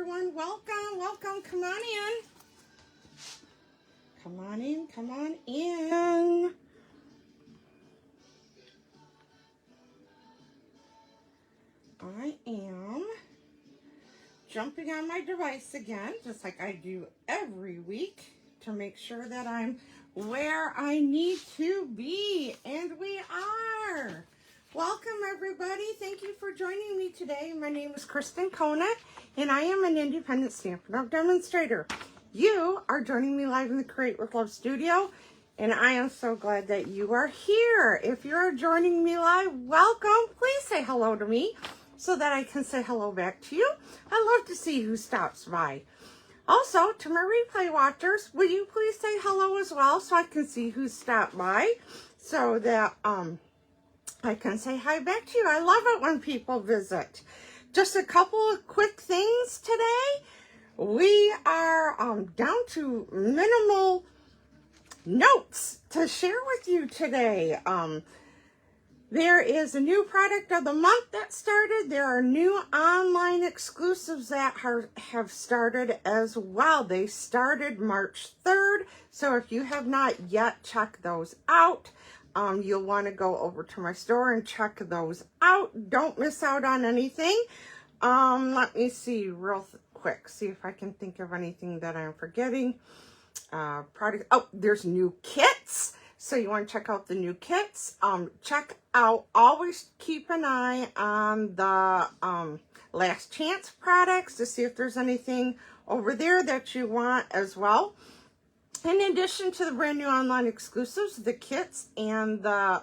everyone. Welcome. Come on in. Come on in. I am jumping on my device again, just like I do every week, to make sure that I'm where I need to be. And we are. Welcome, everybody. Thank you for joining me today. My name is Kristen Kona, and I am an independent Stampin' Up! Demonstrator. You are joining me live in the Create with Love studio, and I am so glad that you are here. If you're joining me live, welcome. Please say hello to me so that I can say hello back to you. I love to see who stops by. Also, to my replay watchers, will you please say hello as well so I can see who stopped by, so that I can say hi back to you. I love it when people visit. Just a couple of quick things today. We are down to minimal notes to share with you today. There is a new product of the month that started. There are new online exclusives that have started as well. They started March 3rd. So if you have not yet checked those out, you'll want to go over to my store and check those out. Don't miss out on anything. Let me see real quick. See if I can think of anything that I'm forgetting. Product. Oh, there's new kits. So you want to check out the new kits. Check out, always keep an eye on the Last Chance products to see if there's anything over there that you want as well. In addition to the brand new online exclusives, the kits, and the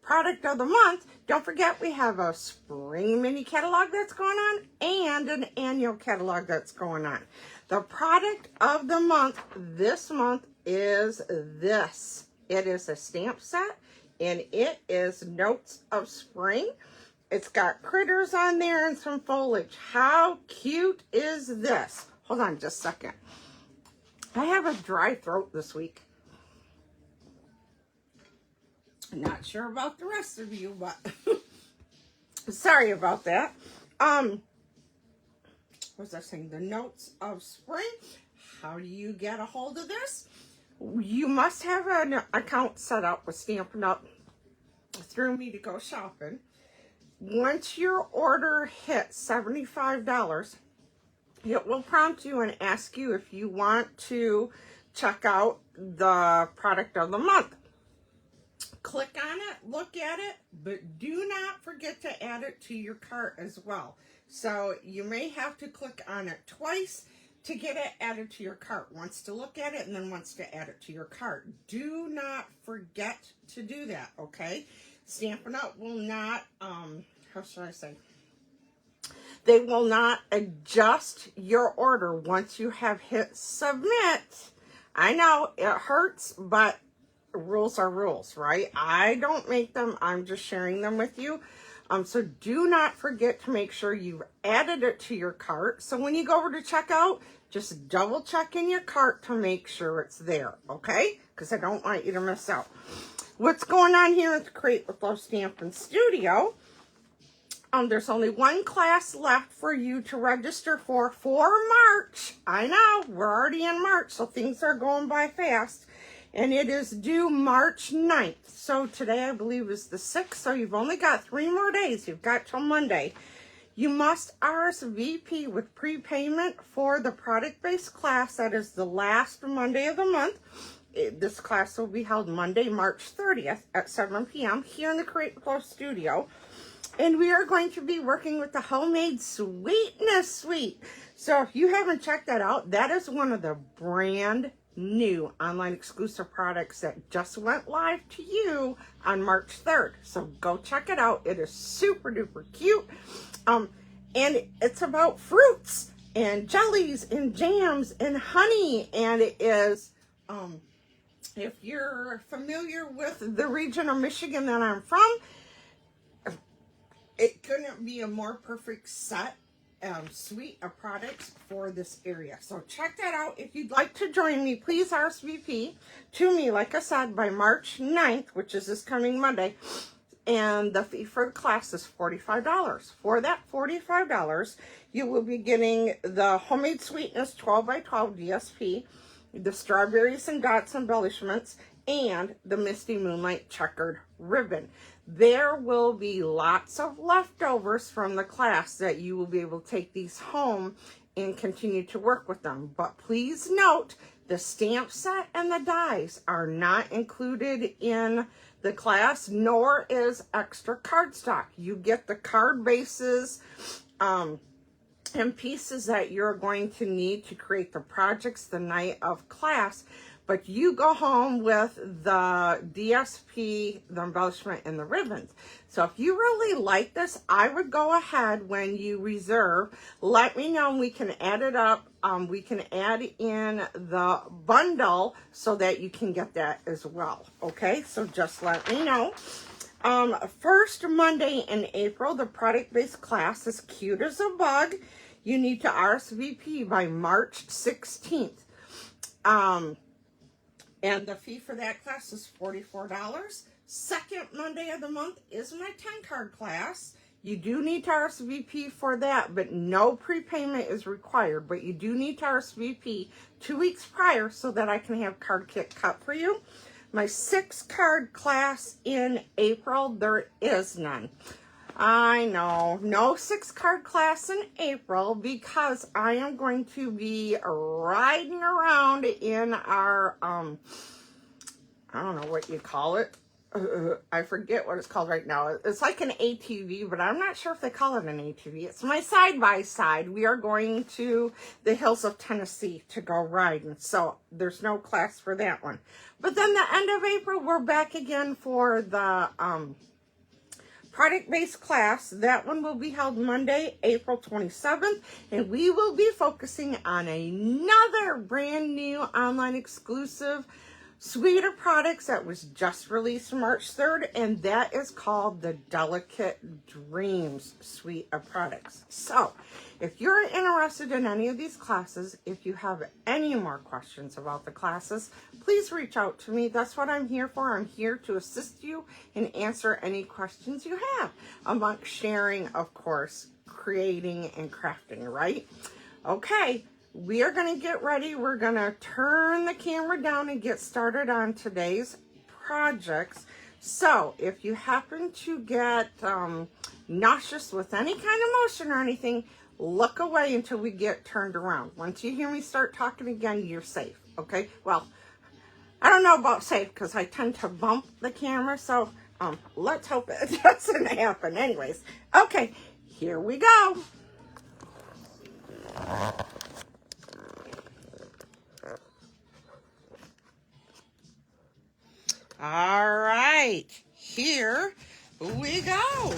product of the month, don't forget we have a spring mini catalog that's going on and an annual catalog that's going on. The product of the month this month is this. It is a stamp set, and it is Notes of Spring. It's got critters on there and some foliage. How cute is this? Hold on just a second. I have a dry throat this week. I'm not sure about the rest of you, but sorry about that. What was I saying? The Notes of Spring. How do you get a hold of this? You must have an account set up with Stampin' Up! Through Me to Go Shopping. Once your order hits $75, it will prompt you and ask you if you want to check out the product of the month. Click on it, look at it, but do not forget to add it to your cart as well. So you may have to click on it twice to get it added to your cart. Once to look at it and then once to add it to your cart. Do not forget to do that, okay? Stampin' Up! Will not, how should I say? They will not adjust your order once you have hit submit. I know it hurts, but rules are rules, right? I don't make them. I'm just sharing them with you. So do not forget to make sure you've added it to your cart. So when you go over to checkout, just double check in your cart to make sure it's there, okay? Because I don't want you to miss out. What's going on here at the Create with Love Stampin' Studio? There's only one class left for you to register for March. I know, we're already in March, so things are going by fast. And it is due March 9th. So today, I believe, is the 6th, so you've only got 3 more days. You've got till Monday. You must RSVP with prepayment for the product-based class. That is the last Monday of the month. This class will be held Monday, March 30th at 7 p.m. here in the Create with Love studio. And we are going to be working with the Homemade Sweetness Suite. So if you haven't checked that out, that is one of the brand new online exclusive products that just went live to you on March 3rd. So go check it out. It is super duper cute. And it's about fruits and jellies and jams and honey. And it is, if you're familiar with the region of Michigan that I'm from, it couldn't be a more perfect set suite of products for this area. So check that out. If you'd like to join me, please RSVP to me, like I said, by March 9th, which is this coming Monday. and the fee for the class is $45. For that $45, you will be getting the Homemade Sweetness 12 by 12 DSP, the Strawberries and Dots embellishments, and the Misty Moonlight checkered ribbon. There will be lots of leftovers from the class that you will be able to take these home and continue to work with them. But please note, the stamp set and the dies are not included in the class, nor is extra cardstock. You get the card bases and pieces that you're going to need to create the projects the night of class, but you go home with the DSP, the embellishment, and the ribbons. So if you really like this, I would go ahead when you reserve, let me know and we can add it up. We can add in the bundle so that you can get that as well. Okay, so just let me know. First Monday in April, the product-based class is Cute as a Bug. You need to RSVP by March 16th. And the fee for that class is $44. Second Monday of the month is my 10-card class. You do need to RSVP for that, but no prepayment is required. But you do need to RSVP 2 weeks prior so that I can have card kit cut for you. My 6-card class in April, there is none. I know, no 6-card class in April because I am going to be riding around in our, I don't know what you call it. I forget what it's called right now. It's like an ATV, but I'm not sure if they call it an ATV. It's my side-by-side. We are going to the hills of Tennessee to go riding, so there's no class for that one. But then the end of April, we're back again for the product-based class. That one will be held Monday, April 27th, and we will be focusing on another brand new online exclusive suite of products that was just released March 3rd, and that is called the Delicate Dreams suite of products. So if you're interested in any of these classes, if you have any more questions about the classes, please reach out to me. That's what I'm here for. I'm here to assist you and answer any questions you have amongst sharing, of course, creating and crafting, right? Okay. We are going to get ready. We're going to turn the camera down and get started on today's projects. So if you happen to get nauseous with any kind of motion or anything, look away until we get turned around. Once you hear me start talking again, you're safe. Okay? Well, I don't know about safe because I tend to bump the camera. So let's hope it doesn't happen. Anyways, okay, here we go. All right, here we go.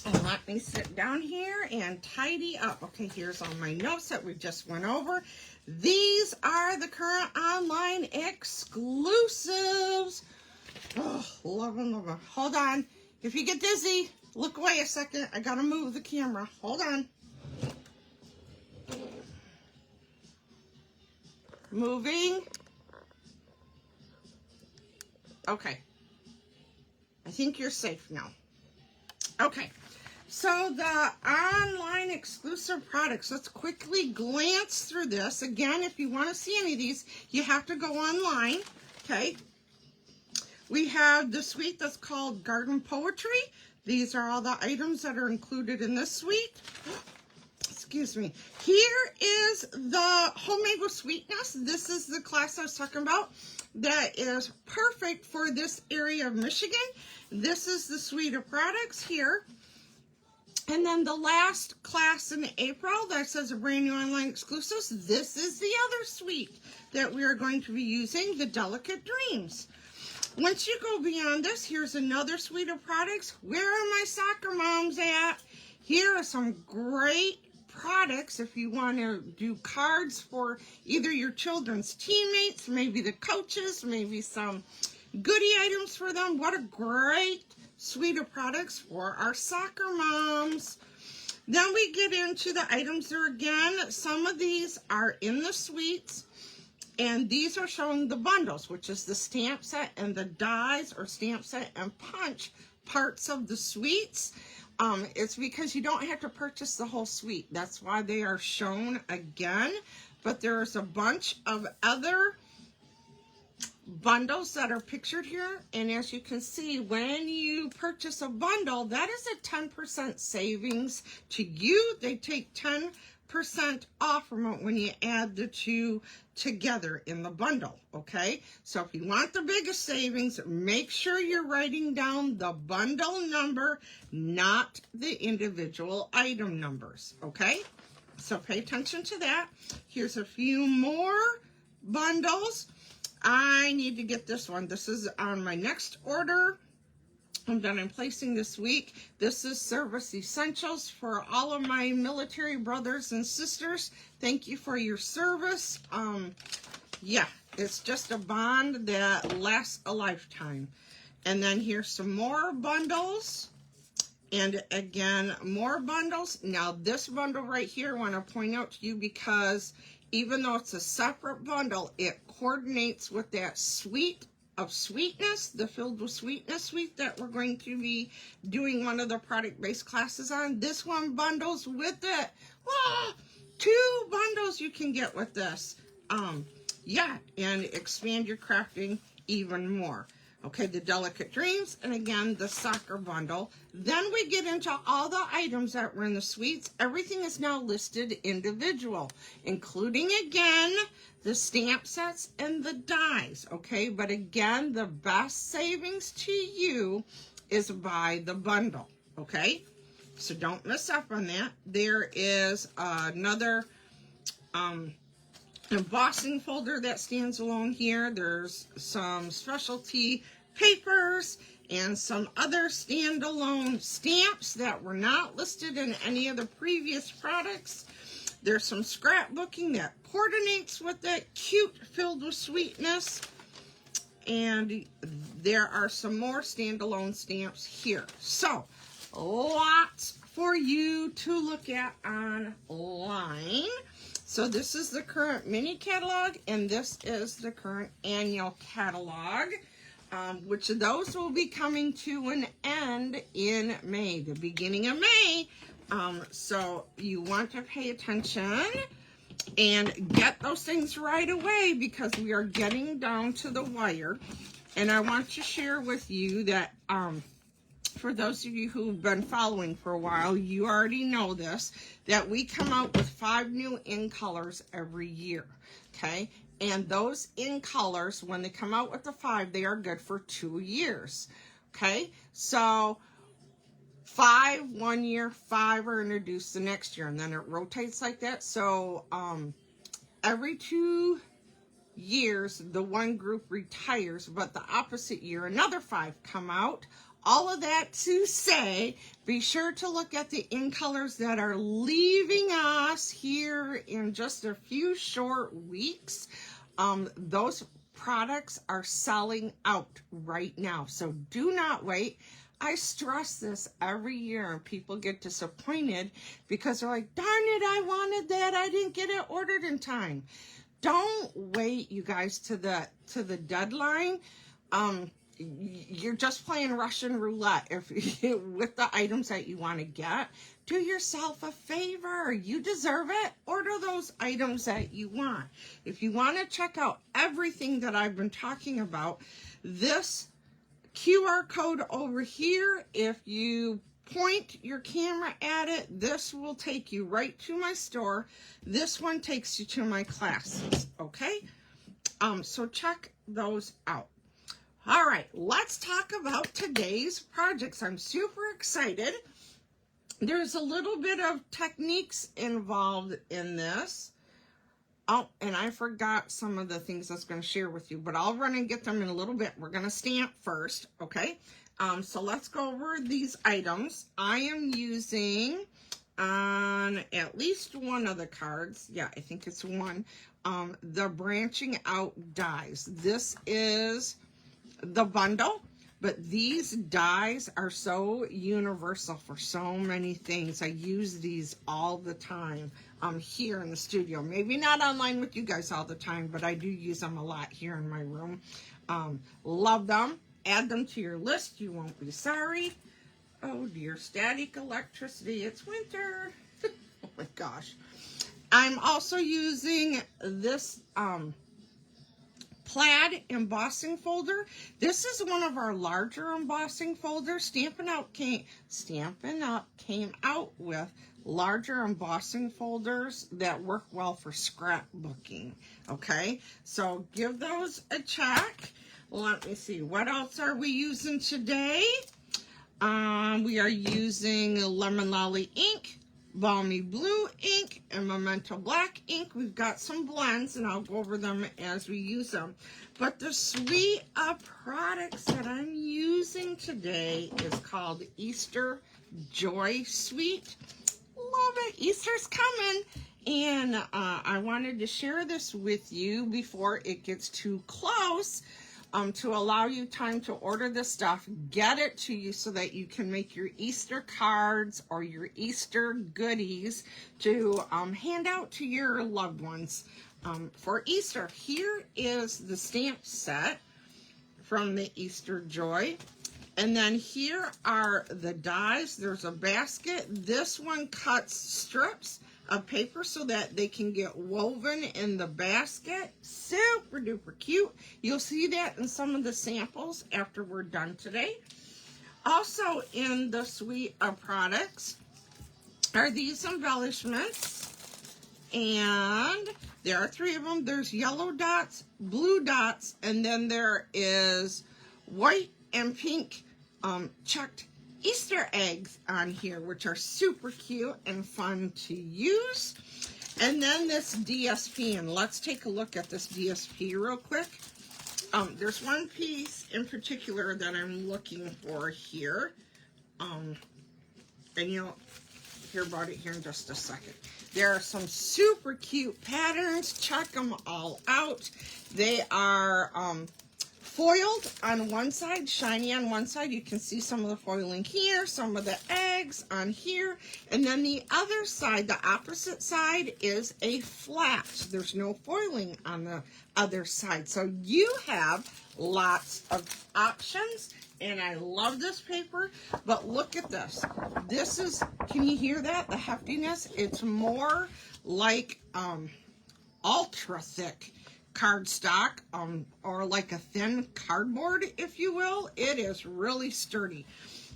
And let me sit down here and tidy up. Okay, here's all my notes that we just went over. These are the current online exclusives. Oh, love them, love them. Hold on. If you get dizzy, look away a second. I gotta move the camera. Hold on. Moving. Okay, I think you're safe now. Okay, so the online exclusive products, let's quickly glance through this. Again, if you want to see any of these, you have to go online, okay? We have the suite that's called Garden Poetry. These are all the items that are included in this suite. Excuse me. Here is the Homemade with Sweetness. This is the class I was talking about that is perfect for this area of Michigan. This is the suite of products here. And then the last class in April that says a brand new online exclusives. This is the other suite that we are going to be using, the Delicate Dreams. Once you go beyond this, here's another suite of products. Where are my soccer moms at? Here are some great products if you want to do cards for either your children's teammates, maybe the coaches, maybe some goodie items for them. What a great suite of products for our soccer moms. Then we get into the items there again. Some of these are in the suites, And these are showing the bundles, which is the stamp set and the dies or stamp set and punch parts of the suites. It's because you don't have to purchase the whole suite. That's why they are shown again. But there's a bunch of other bundles that are pictured here, and as you can see, when you purchase a bundle, that is a 10% savings to you. They take 10% off from it when you add the two together in the bundle. Okay, so if you want the biggest savings, make sure you're writing down the bundle number, not the individual item numbers. Okay, so pay attention to that. Here's a few more bundles. I need to get this one. This is on my next order that I'm placing this week. This is Service Essentials for all of my military brothers and sisters. Thank you for your service. Yeah, it's just a bond that lasts a lifetime. And then here's some more bundles. And again, more bundles. Now this bundle right here, I want to point out to you because even though it's a separate bundle, it coordinates with that suite of sweetness, the Filled with Sweetness suite that we're going to be doing one of the product-based classes on. This one bundles with it. Wow, 2 bundles you can get with this. Yeah, and expand your crafting even more. Okay, the Delicate Dreams, and again, the soccer bundle. Then we get into all the items that were in the suites. Everything is now listed individual, including, again, the stamp sets and the dies, okay? But again, the best savings to you is by the bundle, okay? So don't miss up on that. There is another embossing folder that stands alone here. There's some specialty papers and some other standalone stamps that were not listed in any of the previous products. There's some scrapbooking that coordinates with that cute Filled with Sweetness. And there are some more standalone stamps here. So, lots for you to look at online. So this is the current mini catalog, and this is the current annual catalog, which of those will be coming to an end in May, the beginning of May. So you want to pay attention and get those things right away because we are getting down to the wire. And I want to share with you that for those of you who've been following for a while, you already know this, that we come out with 5 new in colors every year, okay? And those in colors, when they come out with the 5, they are good for 2 years, okay? So 5 one year, 5 are introduced the next year, and then it rotates like that. So every 2 years, the one group retires, but the opposite year, another 5 come out. All of that to say, be sure to look at the in colors that are leaving us here in just a few short weeks. Those products are selling out right now, so do not wait. I stress this every year, and people get disappointed because they're like, darn it, I wanted that. I didn't get it ordered in time. Don't wait, you guys, to the deadline. You're just playing Russian roulette with the items that you want to get. Do yourself a favor. You deserve it. Order those items that you want. If you want to check out everything that I've been talking about, this QR code over here, if you point your camera at it, this will take you right to my store. This one takes you to my classes, okay? So check those out. All right, let's talk about today's projects. I'm super excited. There's a little bit of techniques involved in this. Oh, and I forgot some of the things I was going to share with you, but I'll run and get them in a little bit. We're going to stamp first, okay? So let's go over these items. I am using on at least one of the cards, yeah, I think it's one, the branching out dies. This is the bundle. but these dies are so universal for so many things. I use these all the time here in the studio. Maybe not online with you guys all the time, but I do use them a lot here in my room. Love them. Add them to your list. You won't be sorry. Oh dear, static electricity. It's winter. Oh my gosh. I'm also using this plaid embossing folder. This is one of our larger embossing folders. Stampin' Up came out with larger embossing folders that work well for scrapbooking. Okay, so give those a check. Let me see, what else are we using today? We are using Lemon Lolly ink, Balmy Blue ink, and Memento Black ink. We've got some blends, and I'll go over them as we use them. But the suite of products that I'm using today is called Easter Joy Suite. Love it. Easter's coming. And I wanted to share this with you before it gets too close. To allow you time to order this stuff, get it to you so that you can make your Easter cards or your Easter goodies to hand out to your loved ones for Easter. Here is the stamp set from the Easter Joy. And then here are the dies. There's a basket. This one cuts strips of paper so that they can get woven in the basket. Super duper cute. You'll see that in some of the samples after we're done today. Also in the suite of products are these embellishments, and there are 3 of them. There's yellow dots, blue dots, and then there is white and pink checked Easter eggs on here, which are super cute and fun to use. And then this DSP, and let's take a look at this DSP real quick. There's one piece in particular that I'm looking for here, and you'll hear about it here in just a second. There are some super cute patterns. Check them all out. They are foiled on one side, shiny on one side. You can see some of the foiling here, some of the eggs on here. And then the other side, the opposite side, is a flat. There's no foiling on the other side. So you have lots of options. And I love this paper. But look at this. This is, can you hear that? The heftiness? It's more like ultra thick cardstock, or like a thin cardboard, if you will. It is really sturdy.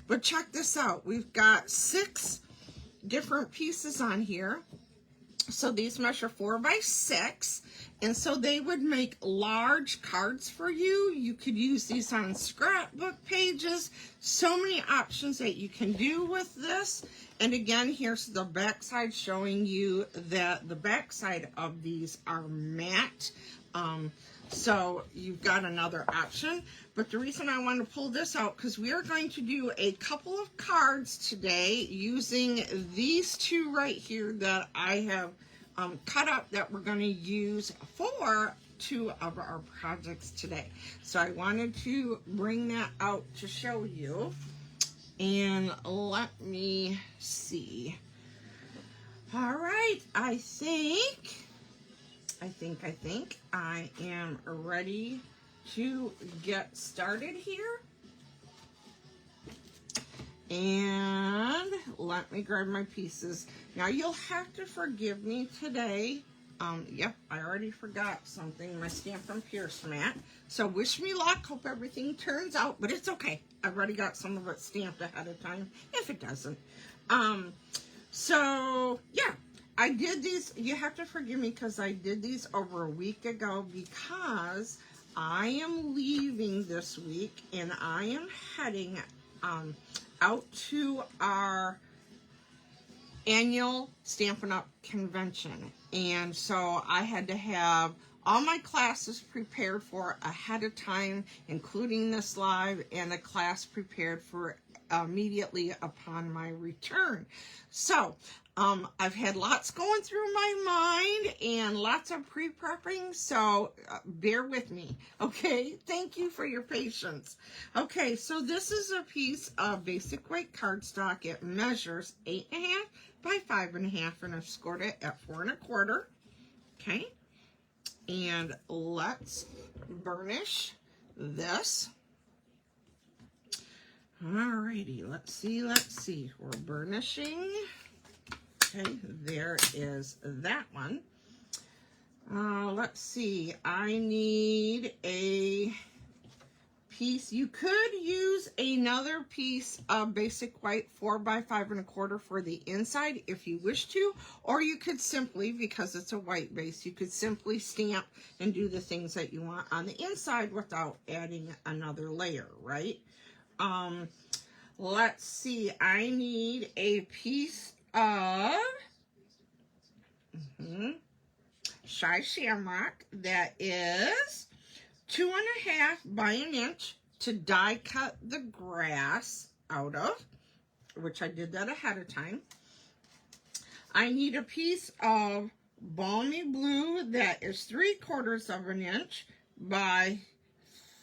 But check this out. We've got 6 different pieces on here. So these measure 4 by 6, and so they would make large cards for you. You could use these on scrapbook pages. So many options that you can do with this. And again, here's the back side showing you that the back side of these are matte. So you've got another option. But the reason I want to pull this out, because we are going to do a couple of cards today using these 2 right here that I have cut up that we're going to use for 2 of our projects today. So I wanted to bring that out to show you. And let me see. All right, I think I am ready to get started here. And let me grab my pieces. Now you'll have to forgive me today. Yep, I already forgot something, my Stampin' Pierce mat. So wish me luck, hope everything turns out, but it's okay. I've already got some of it stamped ahead of time, if it doesn't. So yeah. I did these, you have to forgive me because I did these over a week ago because I am leaving this week and I am heading out to our annual Stampin' Up! Convention. And so I had to have all my classes prepared for ahead of time, including this live, and a class prepared for immediately upon my return. So I've had lots going through my mind and lots of pre-prepping, so bear with me, okay? Thank you for your patience. Okay, so this is a piece of basic white cardstock. It measures 8.5 by 5.5, and I've scored it at 4 1/4, okay? And let's burnish this. Alrighty, let's see. We're burnishing. Okay, there is that one. Let's see. I need a piece. You could use another piece of basic white 4 by 5 1/4 for the inside if you wish to, or you could simply, because it's a white base, you could simply stamp and do the things that you want on the inside without adding another layer, right? Let's see. I need a piece of Shy Shamrock that is 2.5 by 1 inch to die cut the grass out of, which I did that ahead of time. I need a piece of Balmy Blue that is 3/4 of an inch by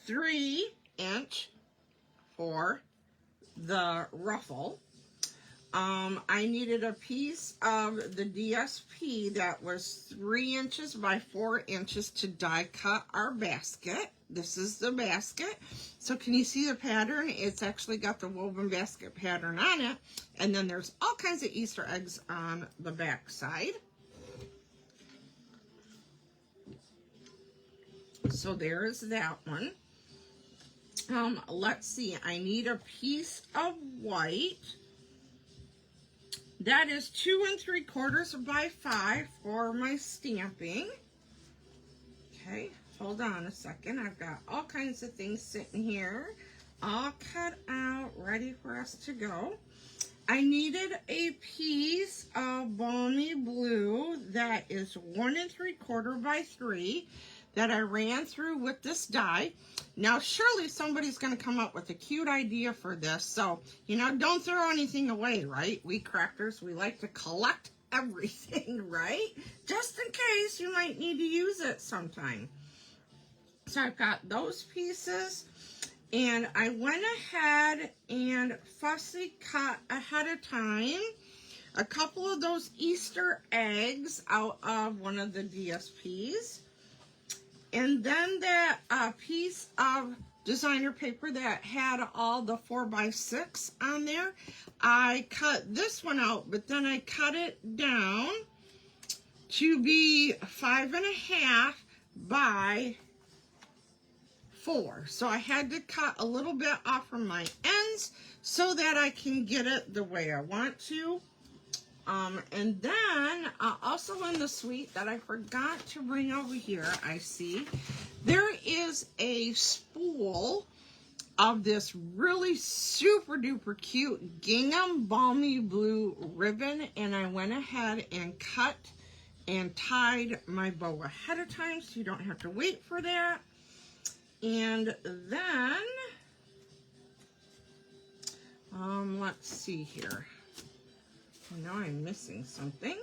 3 inch for the ruffle. I needed a piece of the DSP that was 3 inches by 4 inches to die cut our basket. This is the basket. So can you see the pattern? It's actually got the woven basket pattern on it. And then there's all kinds of Easter eggs on the back side. So there's that one. Let's see. I need a piece of white. That is 2 3/4 by 5 for my stamping. Okay, hold on a second. I've got all kinds of things sitting here, all cut out, ready for us to go. I needed a piece of Balmy Blue that is 1 3/4 by 3 that I ran through with this die. Now, surely somebody's going to come up with a cute idea for this. So, you know, don't throw anything away, right? We crafters, we like to collect everything, right? Just in case you might need to use it sometime. So I've got those pieces. And I went ahead and fussy cut ahead of time a couple of those Easter eggs out of one of the DSPs. And then that piece of designer paper that had all the 4 by 6 on there, I cut this one out, but then I cut it down to be 5.5 by 4. So I had to cut a little bit off from my ends so that I can get it the way I want to. And then also in the suite that I forgot to bring over here, I see there is a spool of this really super duper cute gingham Balmy Blue ribbon, and I went ahead and cut and tied my bow ahead of time so you don't have to wait for that. And then let's see here. I know I'm missing something.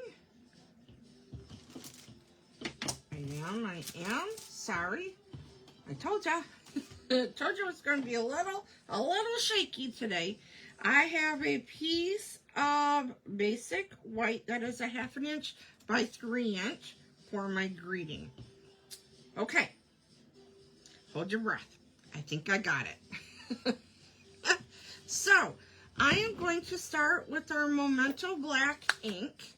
I am. Sorry. I told ya. Told you it's going to be a little shaky today. I have a piece of basic white that is 1/2 inch by 3 inch for my greeting. Okay. Hold your breath. I think I got it. So, I am going to start with our Memento Black ink.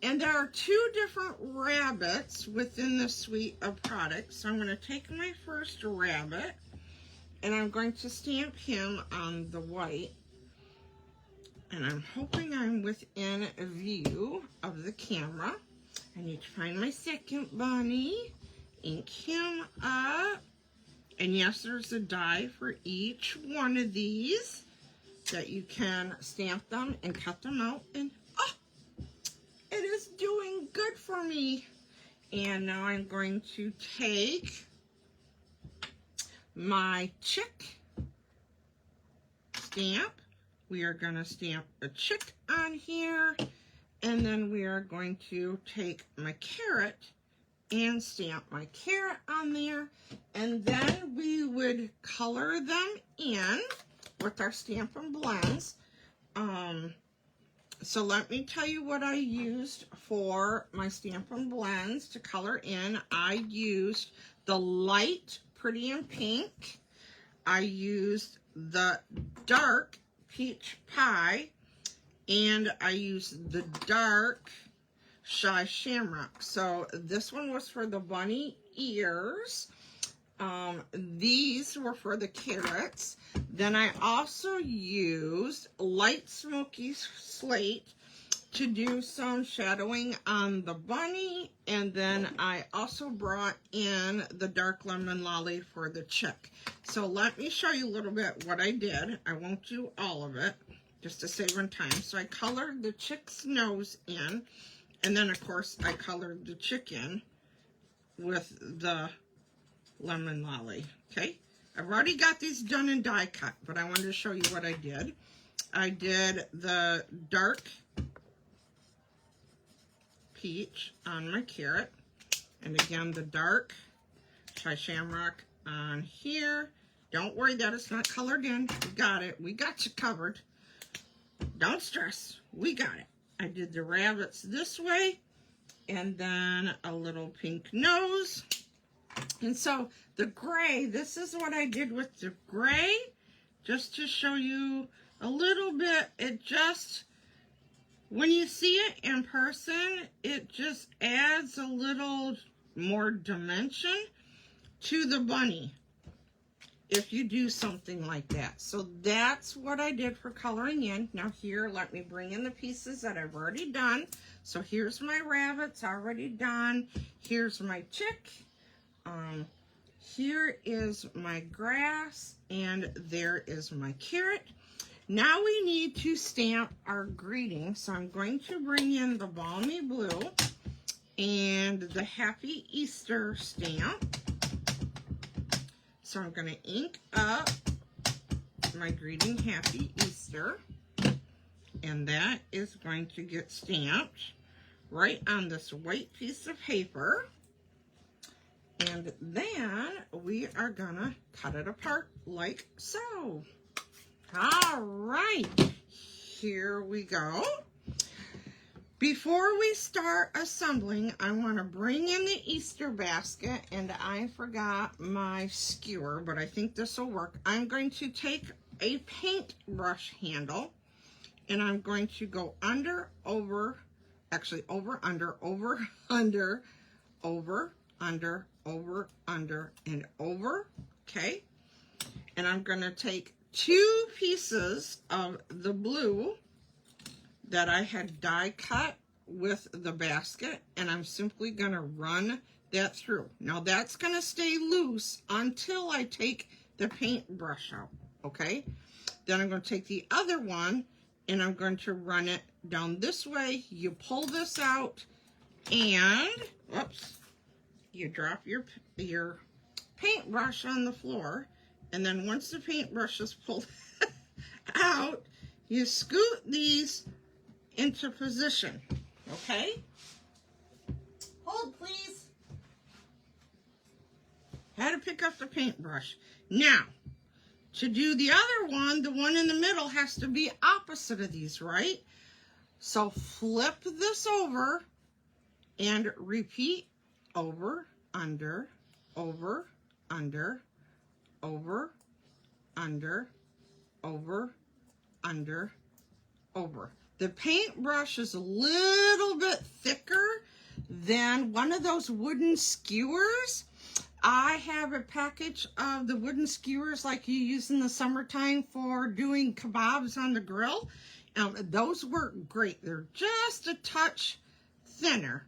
And there are 2 different rabbits within the suite of products. So I'm going to take my first rabbit and I'm going to stamp him on the white. And I'm hoping I'm within a view of the camera. I need to find my second bunny, ink him up. And yes, there's a die for each one of these that you can stamp them and cut them out. And oh, it is doing good for me. And now I'm going to take my chick stamp. We are going to stamp a chick on here. And then we are going to take my carrot and stamp my carrot on there. And then we would color them in with our Stampin' Blends. So let me tell you what I used for my Stampin' Blends to color in. I used the light Pretty in Pink. I used the dark Peach Pie. And I used the dark Shy Shamrock. So this one was for the bunny ears. These were for the carrots. Then I also used light smoky slate to do some shadowing on the bunny. And then I also brought in the dark lemon lolly for the chick. So let me show you a little bit what I did. I won't do all of it, just to save on time. So I colored the chick's nose in, and then of course I colored the chicken with the lemon lolly. Okay, I've already got these done in die cut, but I wanted to show you what I did. I did the dark peach on my carrot, and again the dark Shy Shamrock on here. Don't worry that it's not colored in. We got it. We got you covered. Don't stress, we got it. I did the rabbits this way, and then a little pink nose. And so the gray, this is what I did with the gray, just to show you a little bit. It just, when you see it in person, it just adds a little more dimension to the bunny if you do something like that. So that's what I did for coloring in. Now here, let me bring in the pieces that I've already done. So here's my rabbits already done. Here's my chick. Here is my grass, and there is my carrot. Now we need to stamp our greeting. So I'm going to bring in the Balmy Blue and the Happy Easter stamp. So I'm going to ink up my greeting Happy Easter, and that is going to get stamped right on this white piece of paper. And then we are going to cut it apart like so. All right, here we go. Before we start assembling, I want to bring in the Easter basket, and I forgot my skewer, but I think this will work. I'm going to take a paintbrush handle, and I'm going to go under, over, actually over, under, over, under, over, under, over, under, and over, okay? And I'm going to take 2 pieces of the blue that I had die cut with the basket, and I'm simply going to run that through. Now that's going to stay loose until I take the paintbrush out, okay? Then I'm going to take the other one, and I'm going to run it down this way. You pull this out, and, whoops, you drop your paintbrush on the floor, and then once the paintbrush is pulled out, you scoot these into position, okay? Hold, please. Had to pick up the paintbrush. Now, to do the other one, the one in the middle has to be opposite of these, right? So flip this over and repeat over, under, over, under, over, under, over, under, over. The paintbrush is a little bit thicker than one of those wooden skewers. I have a package of the wooden skewers like you use in the summertime for doing kebabs on the grill. Those work great. They're just a touch thinner,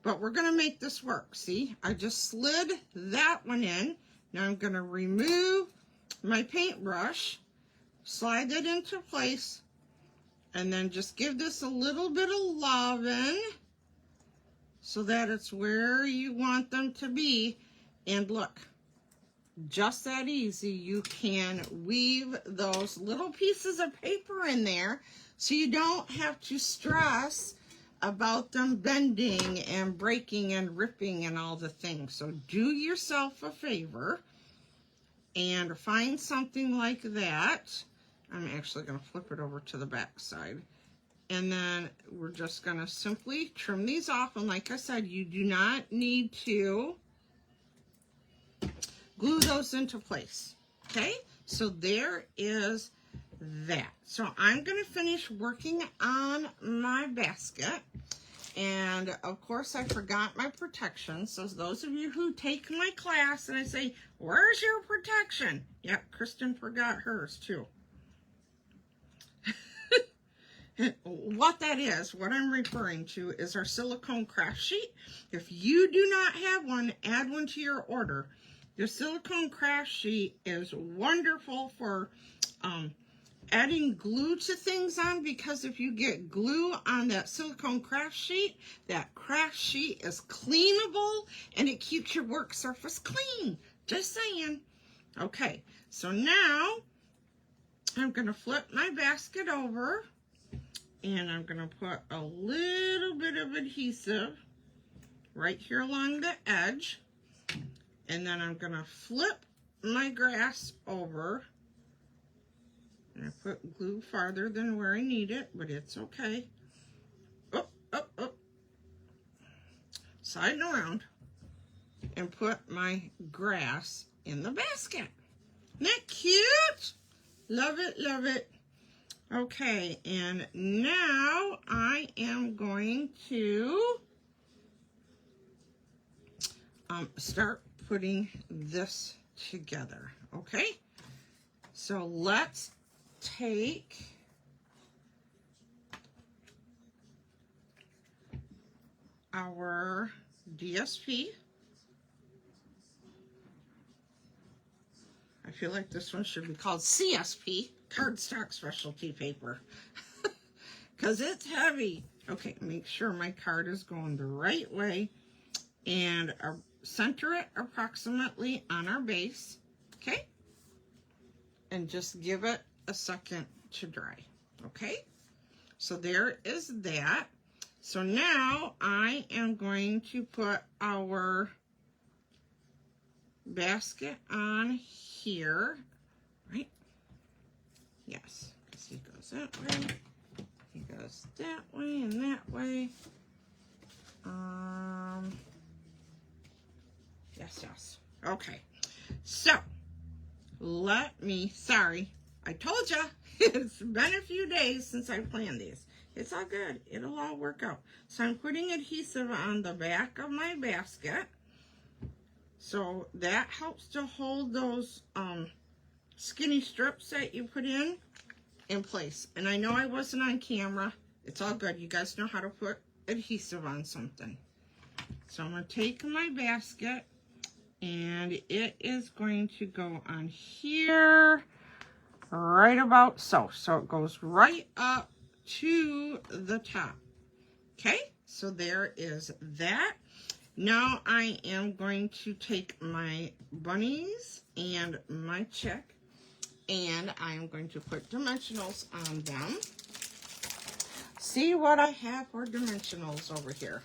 but we're going to make this work. See, I just slid that one in. Now I'm going to remove my paintbrush, slide it into place, and then just give this a little bit of loving so that it's where you want them to be. And look, just that easy. You can weave those little pieces of paper in there so you don't have to stress about them bending and breaking and ripping and all the things. So do yourself a favor and find something like that. I'm actually going to flip it over to the back side. And then we're just going to simply trim these off. And like I said, you do not need to glue those into place. Okay, so there is that. So I'm going to finish working on my basket. And of course I forgot my protection. So those of you who take my class and I say, where's your protection? Yep, Kristen forgot hers too. What that is, what I'm referring to is our silicone craft sheet. If you do not have one, add one to your order. The silicone craft sheet is wonderful for adding glue to things on, because if you get glue on that silicone craft sheet is cleanable and it keeps your work surface clean. Just saying. Okay, so now I'm going to flip my basket over and I'm going to put a little bit of adhesive right here along the edge. And then I'm going to flip my grass over. And I put glue farther than where I need it, but it's okay. Up, up, up. Side and around. And put my grass in the basket. Isn't that cute? Love it, love it. Okay, and now I am going to start putting this together, okay? So let's take our DSP. I feel like this one should be called CSP, cardstock specialty paper, because it's heavy. Okay, make sure my card is going the right way and center it approximately on our base, okay? And just give it a second to dry, okay? So there is that. So now I am going to put our basket on here, right? Yes, because he goes that way, he goes that way and that way. Yes. Okay, so sorry, I told you, it's been a few days since I planned these. It's all good. It'll all work out. So I'm putting adhesive on the back of my basket. So that helps to hold those skinny strips that you put in place. And I know I wasn't on camera. It's all good. You guys know how to put adhesive on something. So I'm going to take my basket and it is going to go on here right about so. So it goes right up to the top. Okay, so there is that. Now I am going to take my bunnies and my chick and I am going to put dimensionals on them. See what I have for dimensionals over here.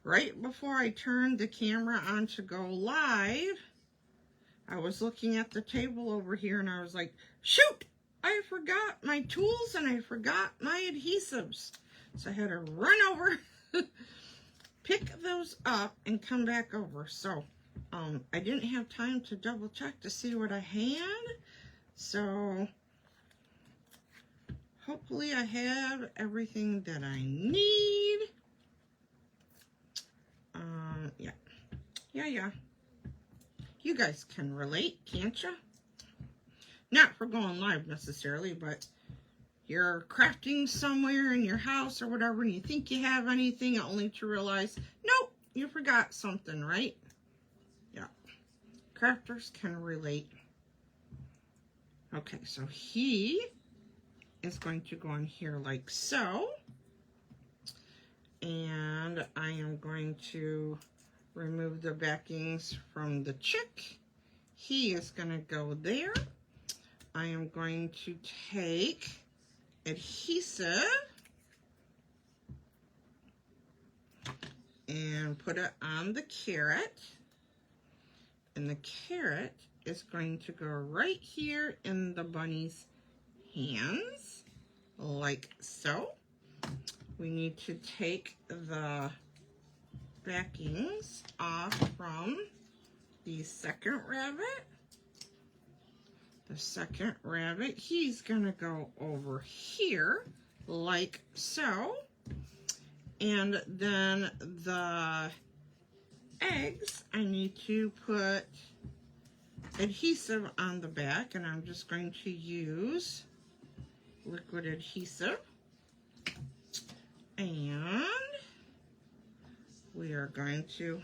Right before I turned the camera on to go live, I was looking at the table over here and I was like, shoot, I forgot my tools and I forgot my adhesives. So I had to run over, pick those up and come back over. So I didn't have time to double check to see what I had. So hopefully I have everything that I need. Yeah. You guys can relate, can't you? Not for going live necessarily, but you're crafting somewhere in your house or whatever and you think you have anything only to realize, nope, you forgot something, right? Yeah. Crafters can relate. Okay, so he is going to go in here like so. And I am going to remove the backings from the chick. He is going to go there. I am going to take adhesive and put it on the carrot. And the carrot is going to go right here in the bunny's hands, like so. We need to take the backings off from the second rabbit. The second rabbit, he's gonna go over here, like so. And then the eggs, I need to put adhesive on the back, and I'm just going to use liquid adhesive. And we are going to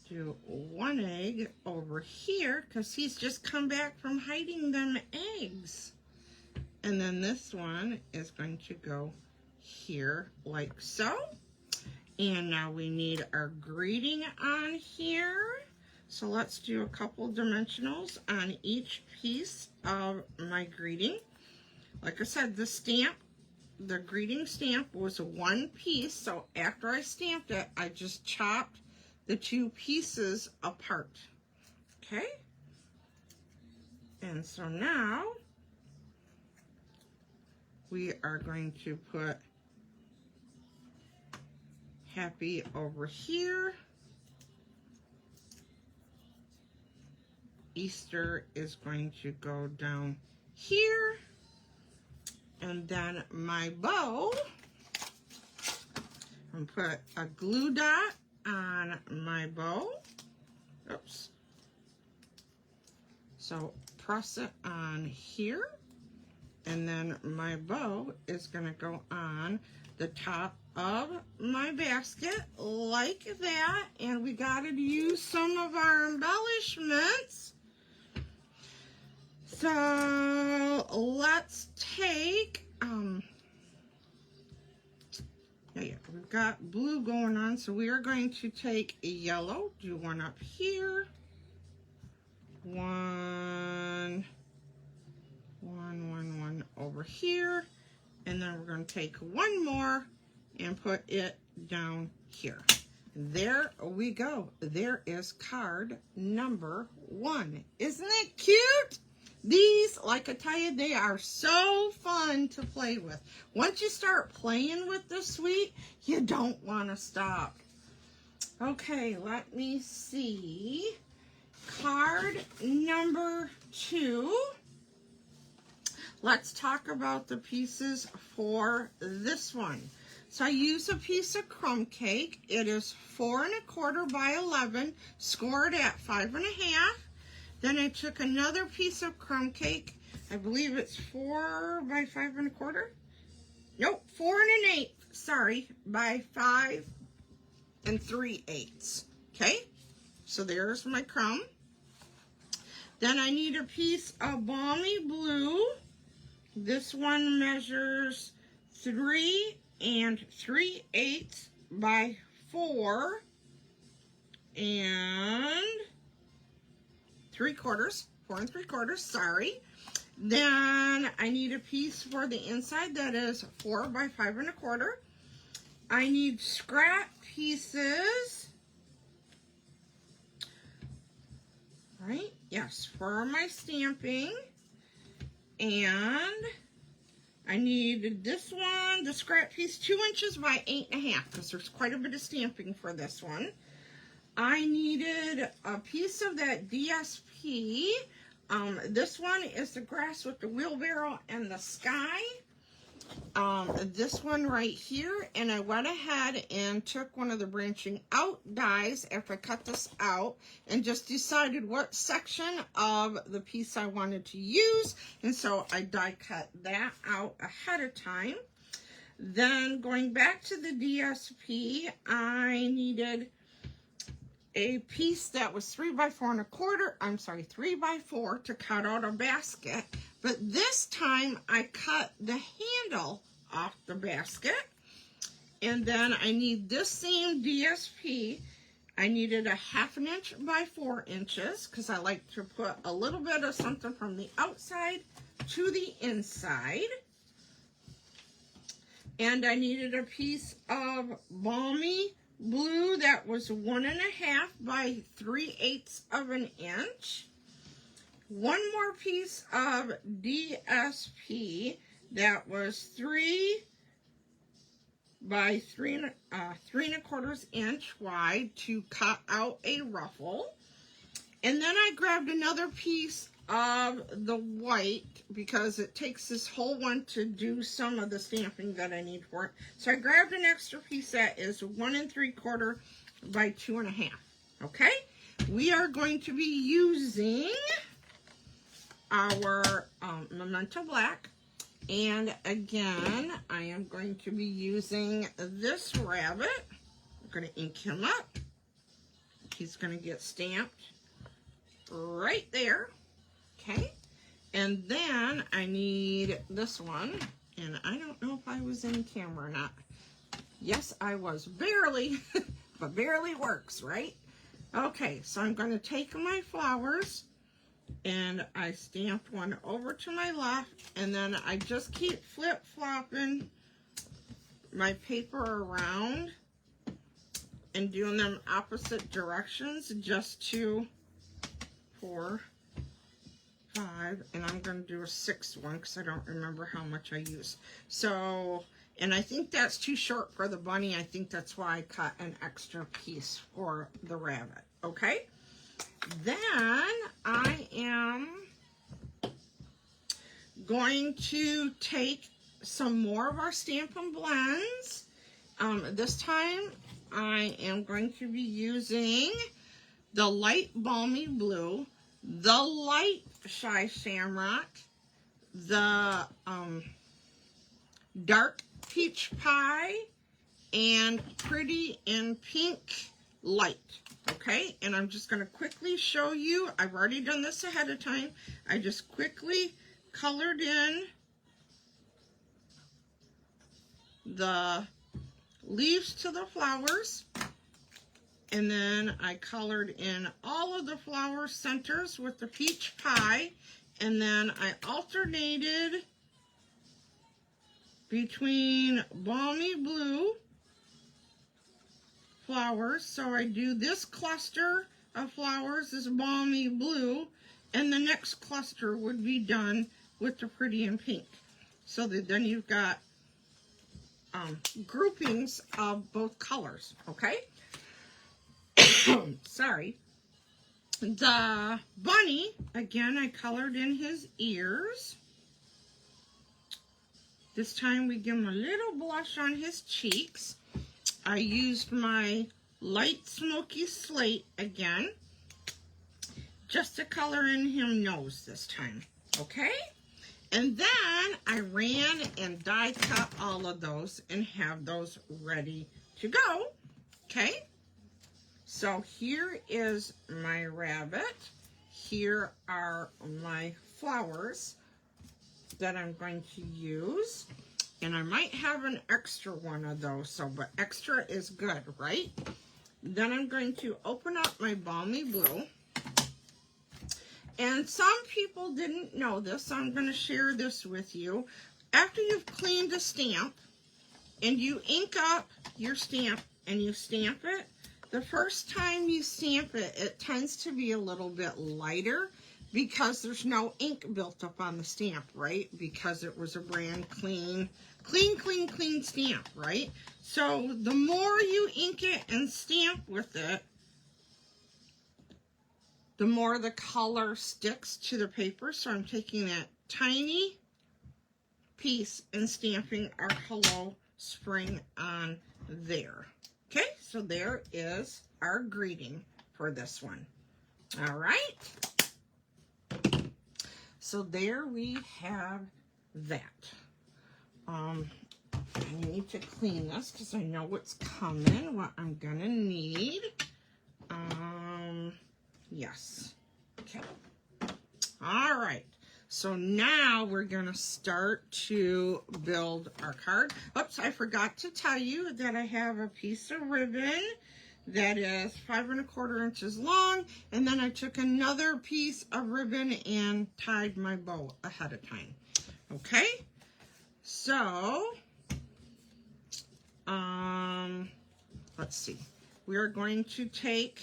do one egg over here because he's just come back from hiding them eggs. And then this one is going to go here like so. And now we need our greeting on here. So let's do a couple dimensionals on each piece of my greeting. Like I said, the greeting stamp was one piece, so after I stamped it, I just chopped the two pieces apart. Okay? And so now we are going to put happy over here. Easter is going to go down here. And then my bow, I'm going to put a glue dot on my bow. Oops. So press it on here. And then my bow is going to go on the top of my basket like that. And we got to use some of our embellishments. So let's take, we've got blue going on, so we are going to take a yellow, do one up here, one over here, and then we're going to take one more and put it down here. There we go. There is card number 1. Isn't it cute? These, like I tell you, they are so fun to play with. Once you start playing with the suite, you don't want to stop. Okay, let me see. Card number 2. Let's talk about the pieces for this one. So I use a piece of crumb cake. It is 4 1/4 by 11, scored at 5 1/2. Then I took another piece of crumb cake. I believe it's 4 by 5 1/4. Nope, 4 1/8. Sorry, by 5 3/8. Okay, so there's my crumb. Then I need a piece of balmy blue. This one measures 3 3/8 by 4 3/4. 4 3/4. Sorry. Then I need a piece for the inside that is 4 by 5 1/4. I need scrap pieces. Right? Yes, for my stamping. And I need this one, the scrap piece, 2 inches by 8 1/2, because there's quite a bit of stamping for this one. I needed a piece of that DSP. This one is the grass with the wheelbarrow and the sky. This one right here, and I went ahead and took one of the branching out dies after I cut this out and just decided what section of the piece I wanted to use, and so I die cut that out ahead of time. Then going back to the DSP, I needed a piece that was 3 by 4 1/4, I'm sorry, 3 by 4 to cut out a basket. But this time I cut the handle off the basket. And then I need this same DSP. I needed a 1/2 inch by 4 inches because I like to put a little bit of something from the outside to the inside. And I needed a piece of Balmy Blue that was 1 1/2 by 3/8 of an inch. One more piece of DSP that was 3 by 3 3¼ inch wide to cut out a ruffle. And then I grabbed another piece of the white because it takes this whole one to do some of the stamping that I need for it. So I grabbed an extra piece that is 1 3/4 by 2 1/2. Okay, we are going to be using our Memento Black. And again, I am going to be using this rabbit. I'm going to ink him up. He's going to get stamped right there. Okay. And then I need this one. And I don't know if I was in camera or not. Yes, I was. Barely. But barely works, right? Okay, so I'm going to take my flowers. And I stamped one over to my left, and then I just keep flip-flopping my paper around and doing them opposite directions, just 2, 4, 5, and I'm going to do a 6th one because I don't remember how much I used. So, and I think that's too short for the bunny. I think that's why I cut an extra piece for the rabbit, okay? Then I am going to take some more of our Stampin' Blends. This time I am going to be using the light Balmy Blue, the light Shy Shamrock, the dark Peach Pie, and Pretty in Pink Light. Okay, and I'm just going to quickly show you. I've already done this ahead of time. I just quickly colored in the leaves to the flowers. And then I colored in all of the flower centers with the Peach Pie. And then I alternated between Balmy Blue flowers. So I do this cluster of flowers is Balmy Blue, and the next cluster would be done with the Pretty in Pink. So that then you've got groupings of both colors, okay? Sorry. The bunny, again, I colored in his ears. This time we give him a little blush on his cheeks. I used my light smoky slate again, just to color in him nose this time, okay? And then I ran and die cut all of those and have those ready to go, okay? So here is my rabbit. Here are my flowers that I'm going to use. And I might have an extra one of those, so, but extra is good, right? Then I'm going to open up my Balmy Blue. And some people didn't know this, so I'm going to share this with you. After you've cleaned a stamp, and you ink up your stamp, and you stamp it, the first time you stamp it, it tends to be a little bit lighter, because there's no ink built up on the stamp, right? Because it was a brand clean stamp, right? So the more you ink it and stamp with it, the more the color sticks to the paper. So I'm taking that tiny piece and stamping our Hello Spring on there. Okay, so there is our greeting for this one. All right. So there we have that. I need to clean this because I know what's coming, what I'm gonna need. Yes. Okay. All right. So now we're gonna start to build our card. Oops, I forgot to tell you that I have a piece of ribbon that is 5 1/4 inches long, and then I took another piece of ribbon and tied my bow ahead of time. Okay, so let's see, we are going to take,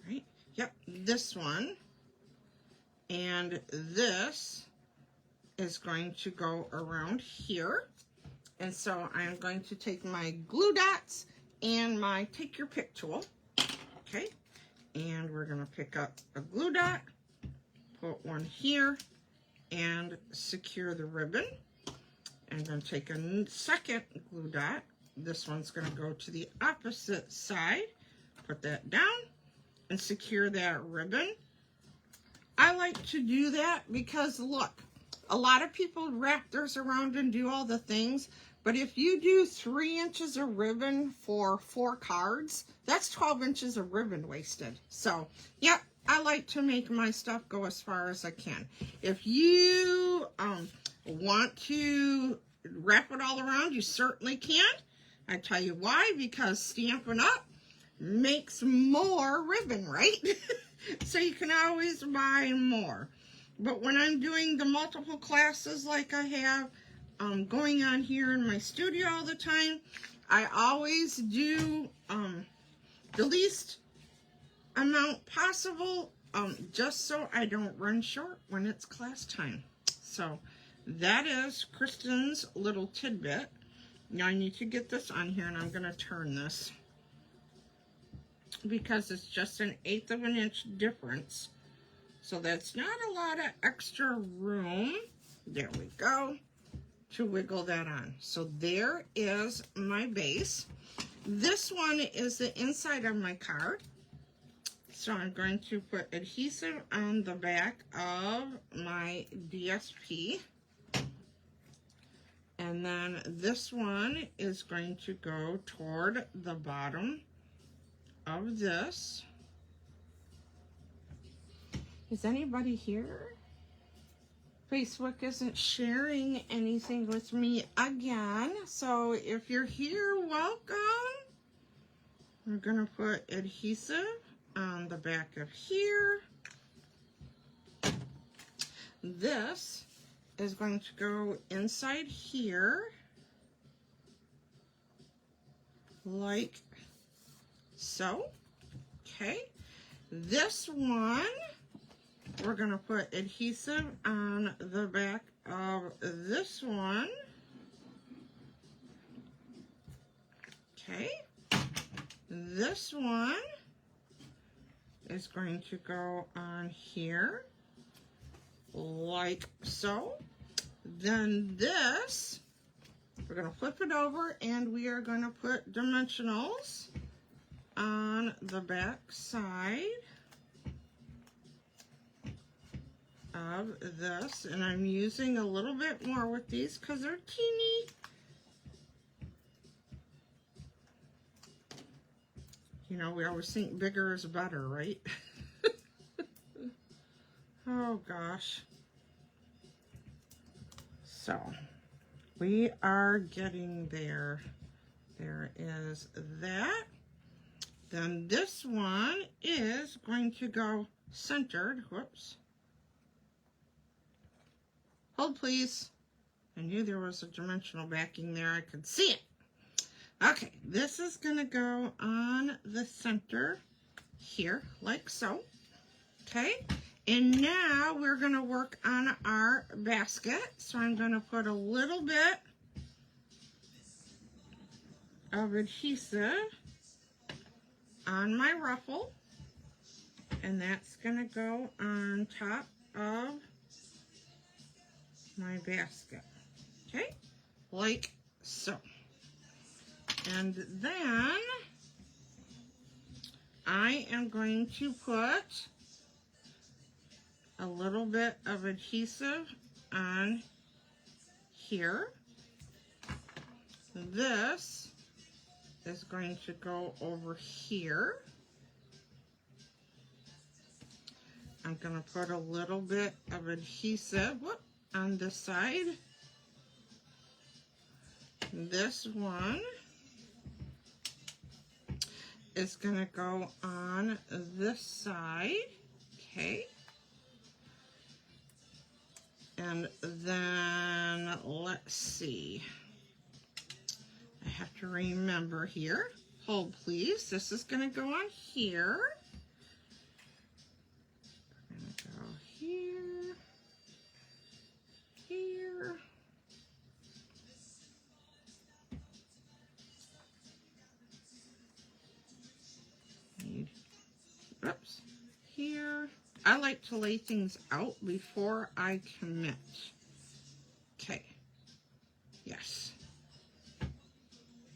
right, yep, this one, and this is going to go around here. And so I'm going to take my glue dots and my take your pick tool. Okay, and we're going to pick up a glue dot, put one here, and secure the ribbon. I'm going to take a second glue dot. This one's going to go to the opposite side. Put that down and secure that ribbon. I like to do that because, look, a lot of people wrap theirs around and do all the things, but if you do 3 inches of ribbon for 4 cards, that's 12 inches of ribbon wasted. So, yep, I like to make my stuff go as far as I can. If you want to wrap it all around, you certainly can. I tell you why, because Stampin' Up! Makes more ribbon, right? So you can always buy more. But when I'm doing the multiple classes like I have going on here in my studio all the time, I always do the least amount possible just so I don't run short when it's class time. So that is Kristen's little tidbit. Now I need to get this on here, and I'm going to turn this because it's just 1/8 of an inch difference. So that's not a lot of extra room. There we go. To wiggle that on. So there is my base. This one is the inside of my card. So I'm going to put adhesive on the back of my DSP. And then this one is going to go toward the bottom of this. Is anybody here? Facebook isn't sharing anything with me again. So if you're here, welcome. We're going to put adhesive on the back of here. This is going to go inside here, like so. Okay. This one, we're going to put adhesive on the back of this one. Okay. This one is going to go on here, like so. Then this, we're going to flip it over, and we are going to put dimensionals on the back side of this, and I'm using a little bit more with these because they're teeny. You know, we always think bigger is better, right? Oh gosh. So we are getting there. There is that. Then this one is going to go centered. Whoops. Hold please. I knew there was a dimensional backing there. I could see it. Okay, this is going to go on the center here, like so. Okay, and now we're going to work on our basket. So I'm going to put a little bit of adhesive on my ruffle, and that's going to go on top of my basket. Okay, like so. And then I am going to put a little bit of adhesive on here. This is going to go over here. I'm going to put a little bit of adhesive on this side. This one. is going to go on this side. Okay. And then, let's see. I have to remember here. Hold, please. This is going to go on here. We're going to go here. Here. Oops. Here. I like to lay things out before I commit. Okay. Yes.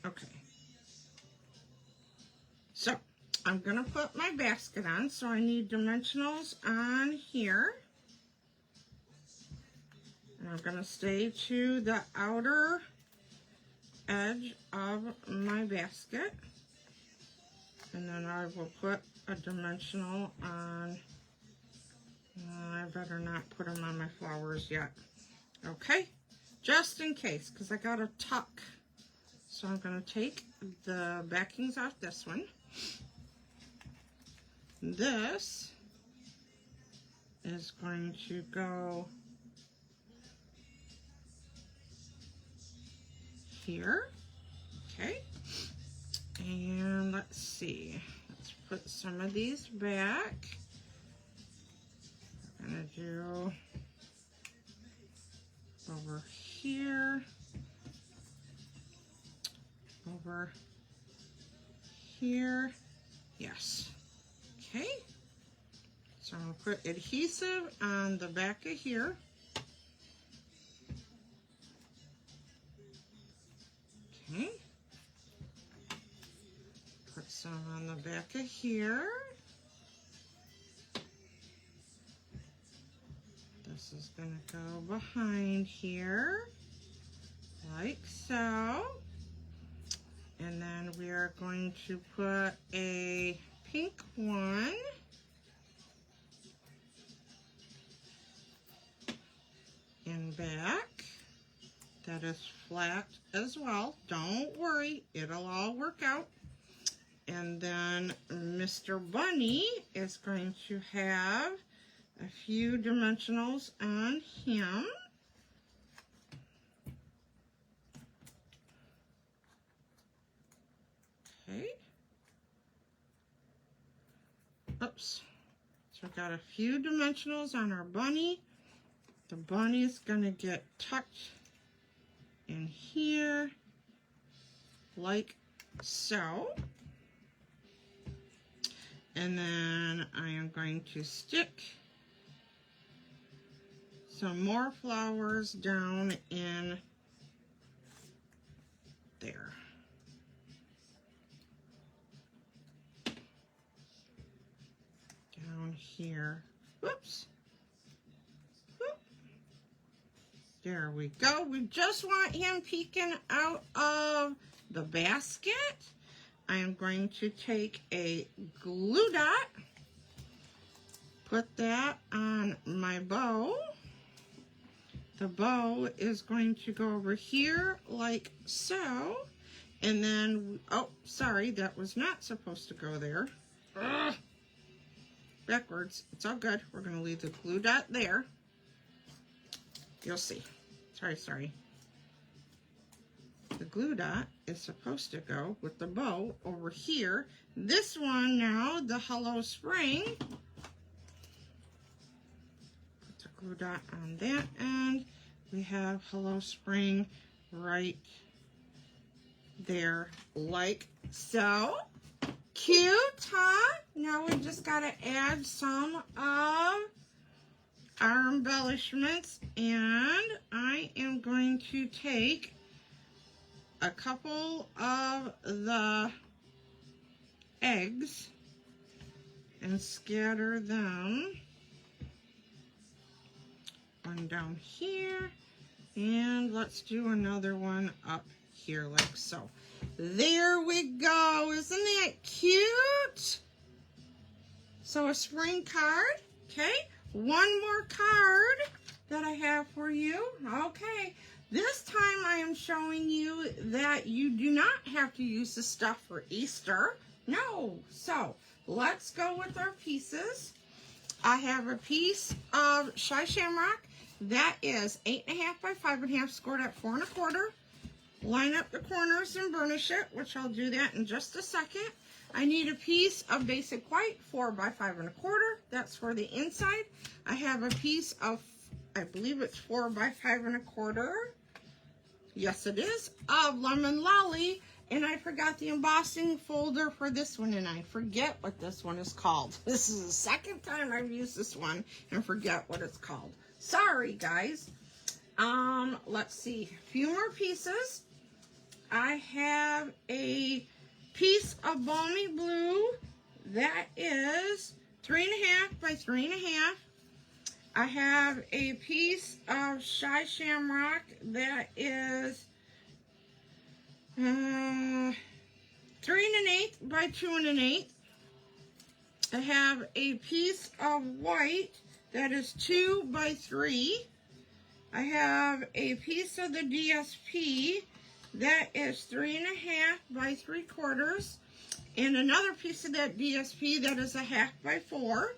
Okay. So, I'm going to put my basket on, so I need dimensionals on here. And I'm going to stay to the outer edge of my basket. And then I will put a dimensional on. I better not put them on my flowers yet. Okay? Just in case, because I got a tuck. So I'm going to take the backings off this one. This is going to go here. Okay. And let's see. Let's put some of these back. We're going to do over here. Over here. Yes. Okay. So I'm going to put adhesive on the back of here. Okay. Put some on the back of here. This is going to go behind here, like so. And then we are going to put a pink one in back. That is flat as well. Don't worry, it'll all work out. And then Mr. Bunny is going to have a few dimensionals on him. Okay. Oops. So I've got a few dimensionals on our bunny. The bunny is going to get tucked in here, like so. And then I am going to stick some more flowers down in there. Down here. Whoops. Whoop. There we go. We just want him peeking out of the basket. I am going to take a glue dot, put that on my bow. The bow is going to go over here like so. And then, oh, sorry, that was not supposed to go there. Ugh. Backwards. It's all good. We're going to leave the glue dot there. You'll see. Sorry. The glue dot is supposed to go with the bow over here. This one now, the Hello Spring. Put the glue dot on that end. We have Hello Spring right there, like so. Cute, huh? Now we just got to add some of our embellishments, and I am going to take a couple of the eggs and scatter them. One down here, and let's do another one up here like so. There we go. Isn't that cute? So a spring card. Okay, one more card that I have for you. Okay, this time I am showing you that you do not have to use the stuff for Easter. No. So let's go with our pieces. I have a piece of Shy Shamrock that is 8.5 by 5.5, scored at 4 1/4. Line up the corners and burnish it, which I'll do that in just a second. I need a piece of basic white, 4 by 5 1/4. That's for the inside. I have a piece of, I believe it's 4 by 5 1/4. Yes, it is, of Lemon Lolly. And I forgot the embossing folder for this one, and I forget what this one is called. This is the second time I've used this one and forget what it's called. Sorry, guys. Let's see. A few more pieces. I have a piece of Balmy Blue that is 3.5 by 3.5. I have a piece of Shy Shamrock that is 3 1/8 by 2 1/8. I have a piece of white that is 2 by 3. I have a piece of the DSP that is 3.5 by 3/4, and another piece of that DSP that is 1/2 by 4.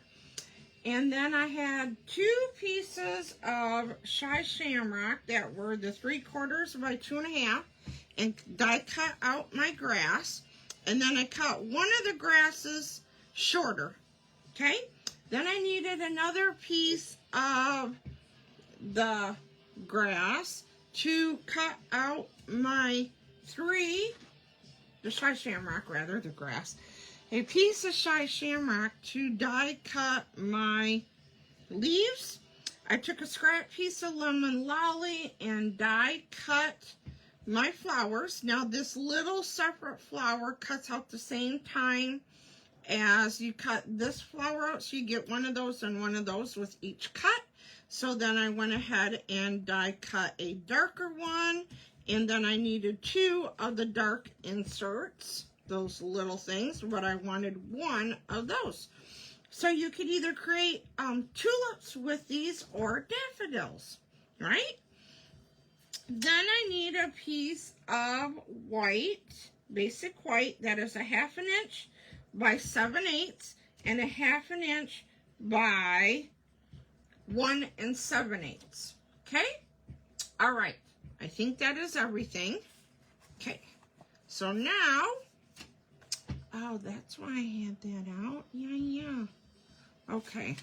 And then I had 2 pieces of Shy Shamrock that were the 3/4 by 2 1/2, and die cut out my grass. And then I cut one of the grasses shorter. Okay? Then I needed another piece of the grass to cut out my the Shy Shamrock rather, the grass. A piece of Shy Shamrock to die cut my leaves. I took a scrap piece of Lemon Lolly and die cut my flowers. Now this little separate flower cuts out the same time as you cut this flower out, so you get one of those and one of those with each cut. So then I went ahead and die cut a darker one, and then I needed 2 of the dark inserts, those little things, but I wanted 1 of those. So you could either create tulips with these or daffodils, right? Then I need a piece of white, basic white, that is 1/2 inch by 7/8 and 1/2 inch by 1 7/8. Okay? All right. I think that is everything. Okay. So now, oh, that's why I had that out. Yeah. Okay.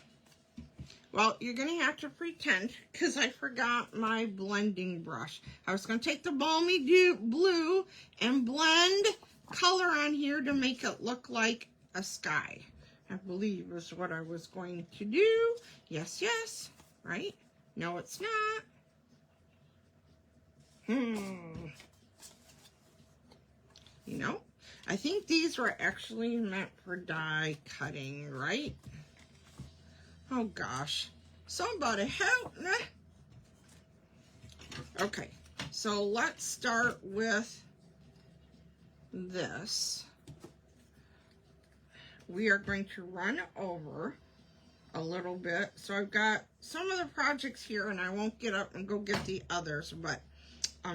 Well, you're going to have to pretend, because I forgot my blending brush. I was going to take the Balmy Blue and blend color on here to make it look like a sky. I believe is what I was going to do. Yes, right? No, it's not. You know, I think these were actually meant for die cutting, right? Oh gosh, somebody help me. Okay, so let's start with this. We are going to run over a little bit. So I've got some of the projects here, and I won't get up and go get the others, but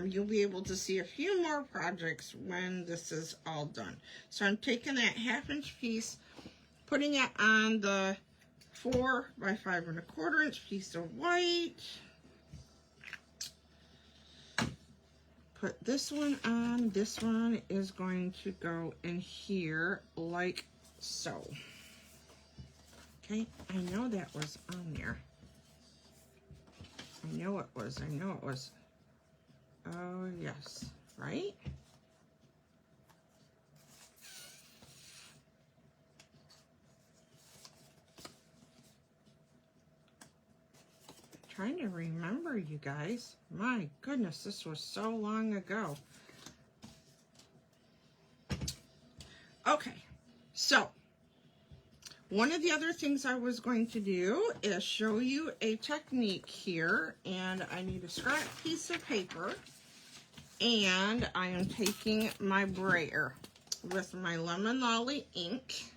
you'll be able to see a few more projects when this is all done. So I'm taking that 1/2 inch piece, putting it on the 4 by 5 1/4 inch piece of white. Put this one on. This one is going to go in here like so. Okay, I know that was on there. I know it was. Oh, yes, right? Trying to remember, you guys. My goodness, this was so long ago. Okay, so one of the other things I was going to do is show you a technique here, and I need a scrap piece of paper, and I am taking my brayer with my Lemon Lolly ink,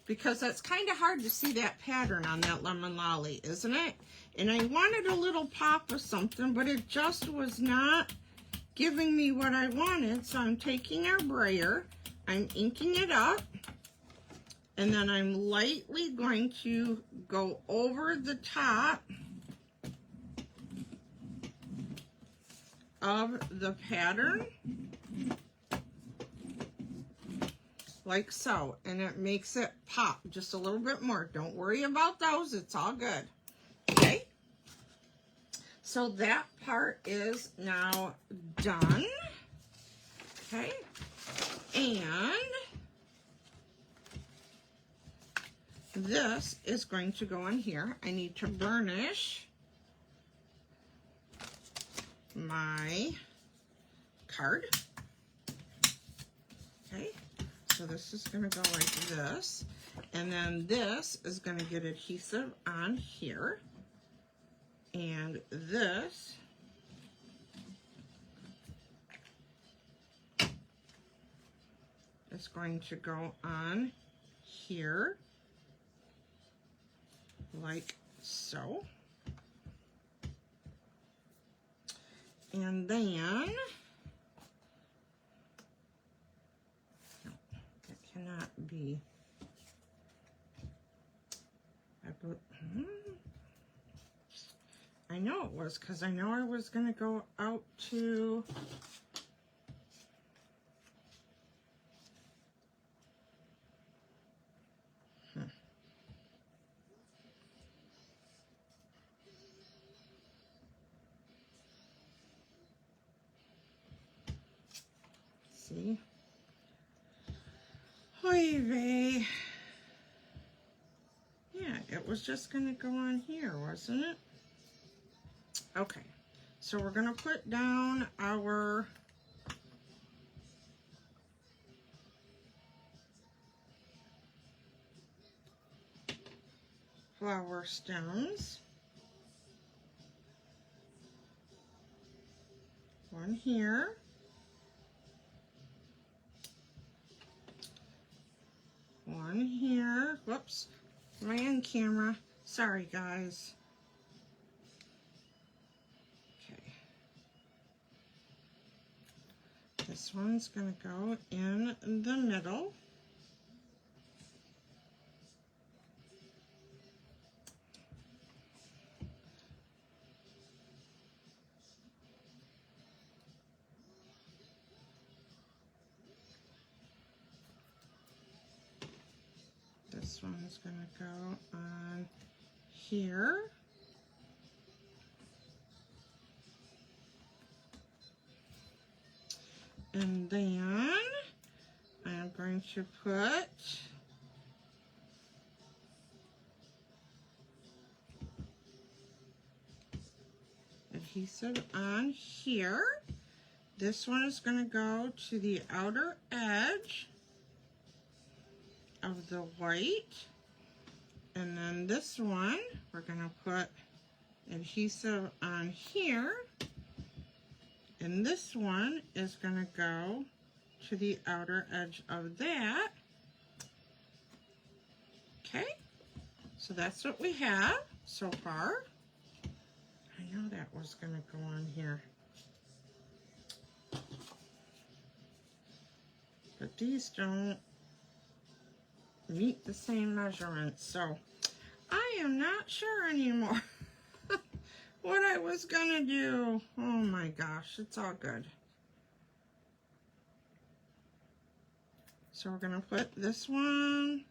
because that's kind of hard to see that pattern on that Lemon Lolly, isn't it? And I wanted a little pop of something, but it just was not giving me what I wanted. So I'm taking our brayer, I'm inking it up, and then I'm lightly going to go over the top of the pattern, like so, and it makes it pop just a little bit more. Don't worry about those, it's all good. Okay, so that part is now done. Okay, and this is going to go in here. I need to burnish my card. Okay, so this is going to go like this, and then this is going to get adhesive on here, and this is going to go on here like so. And then, no, it cannot be. I know it was, because I know I was going to go out to see. Oy vey. Yeah, it was just going to go on here, wasn't it? Okay, so we're going to put down our flower stems. One here. One here. Whoops, ran camera. Sorry, guys. Okay. This one's going to go in the middle. This one's going to go on here. And then I'm going to put adhesive on here. This one is going to go to the outer edge of the white, and then this one we're going to put adhesive on here, and this one is going to go to the outer edge of that. Okay, so that's what we have so far. I know that was going to go on here, but these don't meet the same measurements, so I am not sure anymore what I was gonna do. Oh my gosh, it's all good. So we're gonna put this one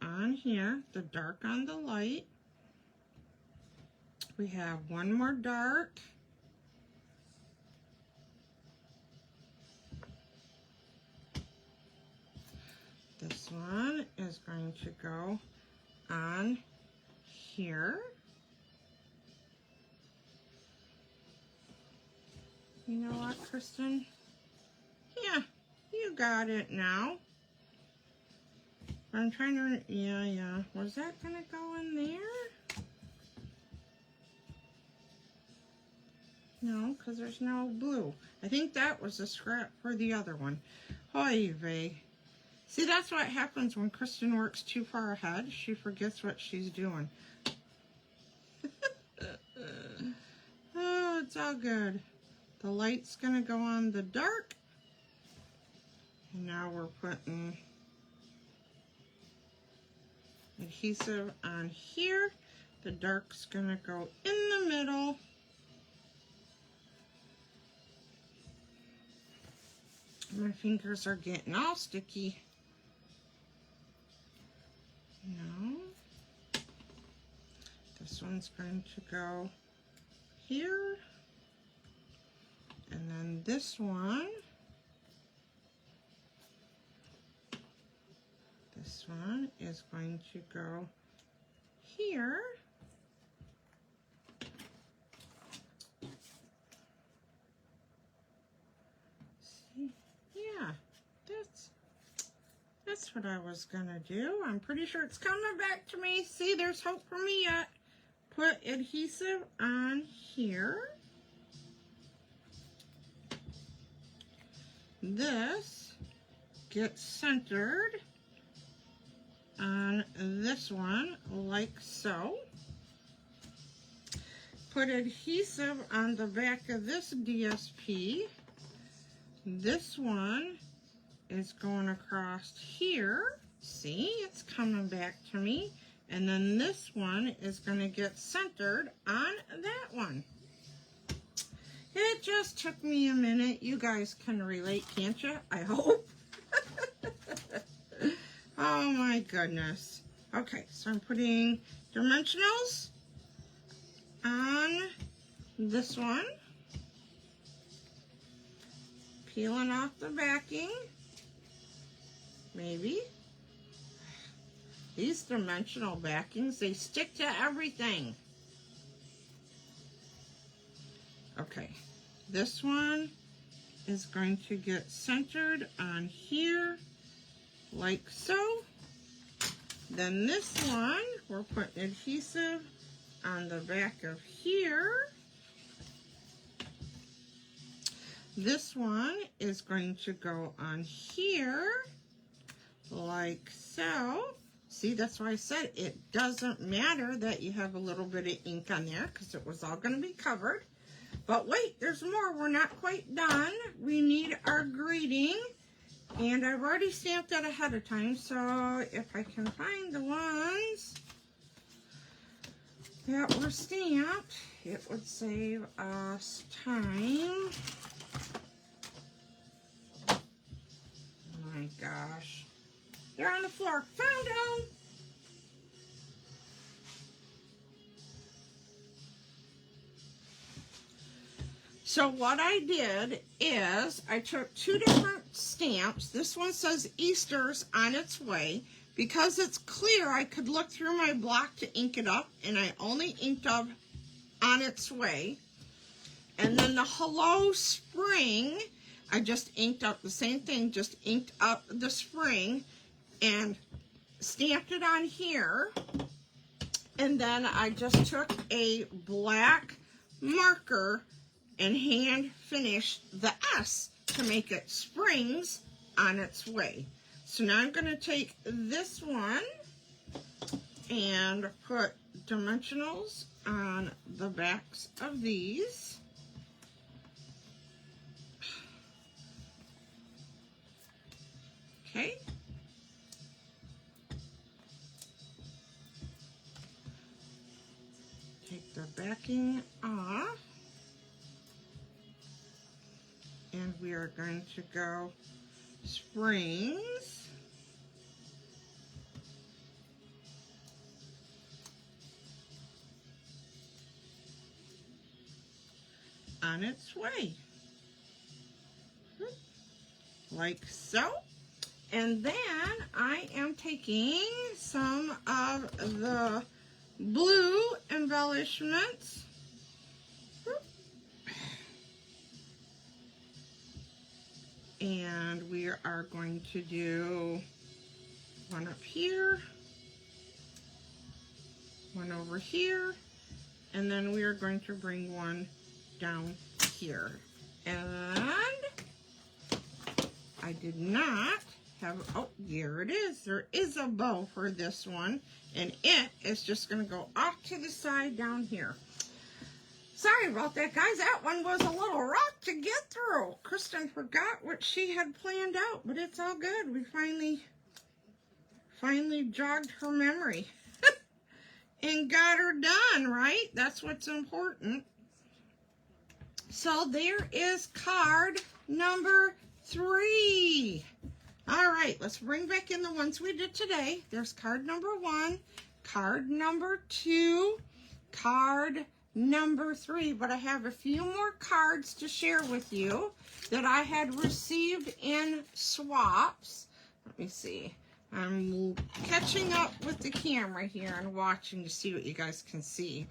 on here, the dark on the light. We have one more dark. This one is going to go on here. You know what, Kristen? Yeah, you got it now. I'm trying to, yeah. Was that gonna go in there? No, because there's no blue. I think that was a scrap for the other one. Oy vey. See, that's what happens when Kristen works too far ahead. She forgets what she's doing. Oh, it's all good. The light's going to go on the dark. And now we're putting adhesive on here. The dark's gonna go in the middle. My fingers are getting all sticky. No. This one's going to go here. And then this one. This one is going to go here. See? Yeah, that's what I was gonna do. I'm pretty sure it's coming back to me. See, there's hope for me yet. Put adhesive on here. This gets centered on this one, like so. Put adhesive on the back of this DSP. This one is going across here. See, it's coming back to me. And then this one is going to get centered on that one. It just took me a minute. You guys can relate, can't you? I hope. Oh my goodness. Okay, so I'm putting dimensionals on this one. Peeling off the backing. Maybe. These dimensional backings, they stick to everything. Okay, this one is going to get centered on here, like so. Then this one, we're putting adhesive on the back of here. This one is going to go on here, like so. See, that's why I said it doesn't matter that you have a little bit of ink on there, because it was all going to be covered. But wait, there's more. We're not quite done. We need our greeting. And I've already stamped that ahead of time, so if I can find the ones that were stamped, it would save us time. Oh my gosh. They're on the floor. Found them! So what I did is I took two different stamps. This one says Easter's on its way. Because it's clear, I could look through my block to ink it up, and I only inked up on its way. And then the Hello Spring, I just inked up the same thing, just inked up the spring and stamped it on here. And then I just took a black marker and hand finished the S to make it Springs on its way. So now I'm going to take this one and put dimensionals on the backs of these. Okay. Take the backing off. And we are going to go Springs. On its way. Like so. And then I am taking some of the blue embellishments. And we are going to do one up here, one over here, and then we are going to bring one down here. And I did not have, oh, here it is. There is a bow for this one, and it is just going to go off to the side down here. Sorry about that, guys. That one was a little rough to get through. Kristen forgot what she had planned out, but it's all good. We finally jogged her memory and got her done, right? That's what's important. So there is card number 3. All right, let's bring back in the ones we did today. There's card number 1, card number 2, card number 3. But I have a few more cards to share with you that I had received in swaps. Let me see. I'm catching up with the camera here and watching to see what you guys can see.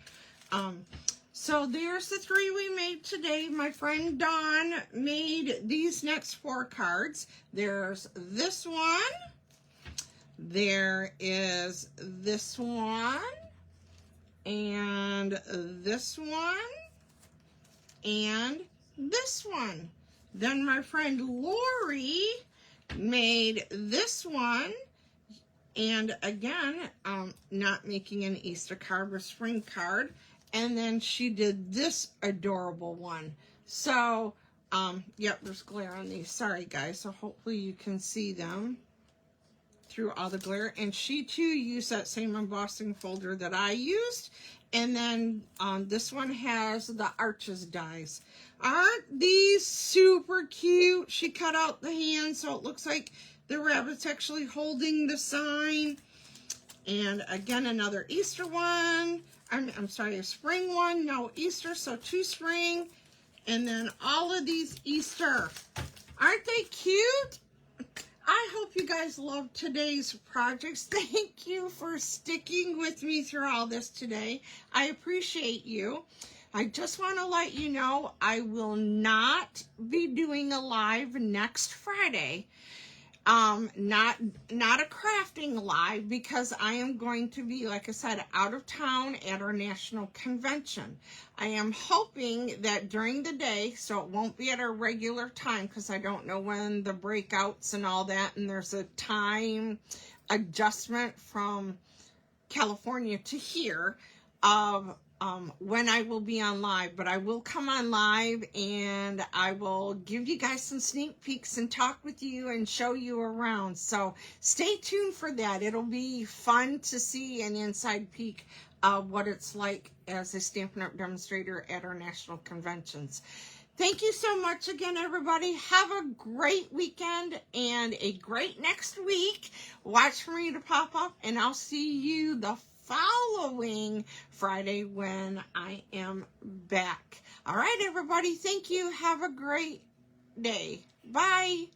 So there's the 3 we made today. My friend Dawn made these next 4 cards. There's this one. There is this one. And this one. And this one. Then my friend Lori made this one. And again, not making an Easter card or spring card. And then she did this adorable one. So, yep, there's glare on these. Sorry, guys. So hopefully you can see them through all the glare. And she, too, used that same embossing folder that I used. And then this one has the Arches dies. Aren't these super cute? She cut out the hand so it looks like the rabbit's actually holding the sign. And again, another Easter one. I'm sorry, a spring one. No Easter, so 2 spring. And then all of these Easter. Aren't they cute? I hope you guys loved today's projects. Thank you for sticking with me through all this today. I appreciate you. I just want to let you know I will not be doing a live next Friday. Not a crafting live, because I am going to be, like I said, out of town at our national convention. I am hoping that during the day, so it won't be at our regular time, because I don't know when the breakouts and all that, and there's a time adjustment from California to here of when I will be on live, but I will come on live and I will give you guys some sneak peeks and talk with you and show you around. So stay tuned for that. It'll be fun to see an inside peek of what it's like as a Stampin' Up! Demonstrator at our national conventions. Thank you so much again, everybody. Have a great weekend and a great next week. Watch for me to pop up, and I'll see you the following Friday when I am back. All right, everybody. Thank you. Have a great day. Bye.